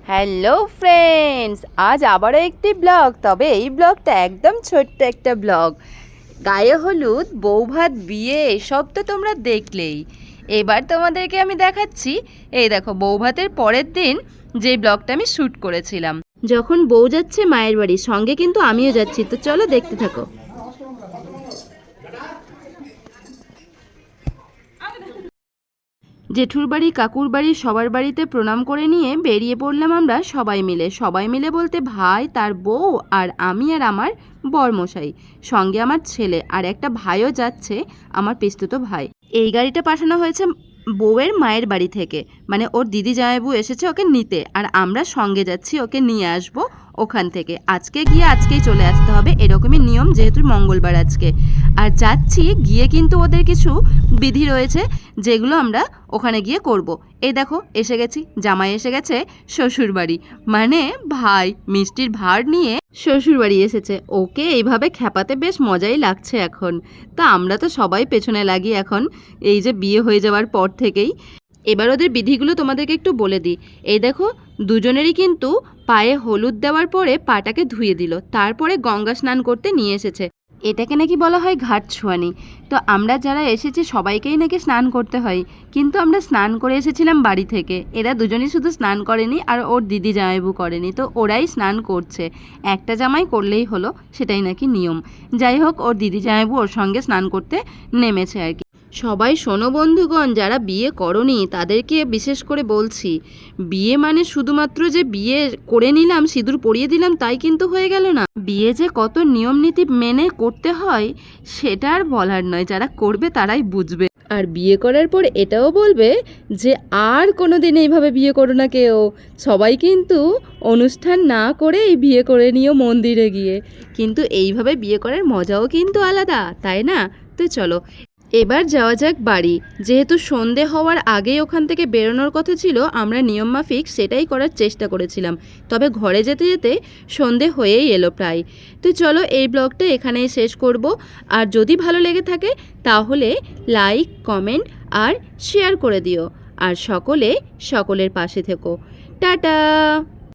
Hello friends, আজ আবারও একটি ব্লগ। তবে এই ব্লগটা একদম ছোট্ট একটা ব্লগ। গায়ে হলুদ, বৌভাত, বিয়ে সব তো তোমরা দেখলেই। এবার তোমাদেরকে আমি দেখাচ্ছি, এই দেখো বৌভাতের পরের দিন যে ব্লগটা আমি শ্যুট করেছিলাম, যখন বউ যাচ্ছে মায়ের বাড়ি, সঙ্গে কিন্তু আমিও যাচ্ছি। তো চলো দেখতে থাকো। জেঠুর বাড়ি, কাকুর বাড়ি, সবার বাড়িতে প্রণাম করে নিয়ে বেরিয়ে পড়লাম আমরা সবাই মিলে বলতে ভাই, তার বউ, আর আমি, আর আমার বরমশাই, সঙ্গে আমার ছেলে, আর একটা ভাইও যাচ্ছে, আমার পিস্তুত ভাই। এই গাড়িটা পাঠানো হয়েছে বউয়ের মায়ের বাড়ি থেকে, মানে ওর দিদি জামাইবু এসেছে ওকে নিতে, আর আমরা সঙ্গে যাচ্ছি ওকে নিয়ে আসবো ওখান থেকে। আজকে গিয়ে আজকেই চলে আসতে হবে, এরকমই নিয়ম, যেহেতু মঙ্গলবার আজকে। আর যাচ্ছি গিয়ে কিন্তু ওদের কিছু বিধি রয়েছে যেগুলো আমরা ওখানে গিয়ে করব। এই দেখো এসে গেছি, জামাই এসে গেছে শ্বশুর বাড়ি, মানে ভাই মিষ্টির ভার নিয়ে শ্বশুর বাড়ি এসেছে। ওকে এইভাবে খ্যাপাতে বেশ মজাই লাগছে এখন। তা আমরা তো সবাই পেছনে লাগি এখন, এই যে বিয়ে হয়ে যাওয়ার পর থেকেই। এবার ওদের বিধিগুলো তোমাদেরকে একটু বলে দিই। এই দেখো, দুজনেরই কিন্তু পায়ে হলুদ দেওয়ার পরে পাটাকে ধুয়ে দিল, তারপরে গঙ্গা স্নান করতে নিয়ে এসেছে। এটাকে নাকি বলা হয় ঘাট ছোঁয়ানি। তো আমরা যারা এসেছি সবাইকেই নাকি স্নান করতে হয়, কিন্তু আমরা স্নান করে এসেছিলাম বাড়ি থেকে। এরা দুজনেই শুধু স্নান করেনি, আর ওর দিদি জামাইবু করেনি, তো ওরাই স্নান করছে। একটা জামাই করলেই হলো, সেটাই নাকি নিয়ম। যাই হোক, ওর দিদি জামাইবু ওর সঙ্গে স্নান করতে নেমেছে আর কি। সবাই শোনো বন্ধুগণ, যারা বিয়ে করনি তাদেরকে বিশেষ করে বলছি, বিয়ে মানে শুধুমাত্র যে বিয়ে করে নিলাম, সিঁদুর পরিয়ে দিলাম, তাই কিন্তু হয়ে গেল না। বিয়ে যে কত নিয়ম নীতি মেনে করতে হয় সেটা আর বলার নয়, যারা করবে তারাই বুঝবে। আর বিয়ে করার পর এটাও বলবে যে আর কোনো দিন এইভাবে বিয়ে করো না কেউ। সবাই কিন্তু অনুষ্ঠান না করে এই বিয়ে করে নিও মন্দিরে গিয়ে, কিন্তু এইভাবে বিয়ে করার মজাও কিন্তু আলাদা, তাই না? তো চলো এবার যাওয়া যাক বাড়ি। যেহেতু সন্ধে হওয়ার আগেই ওখান থেকে বেরোনোর কথা ছিল, আমরা নিয়ম মাফিক সেটাই করার চেষ্টা করেছিলাম। তবে ঘরে যেতে যেতে সন্ধে হয়েই এলো প্রায়। তো চলো এই ব্লগটা এখানেই শেষ করব। আর যদি ভালো লেগে থাকে তাহলে লাইক, কমেন্ট আর শেয়ার করে দিও। আর সকলের পাশে থেকো। টাটা।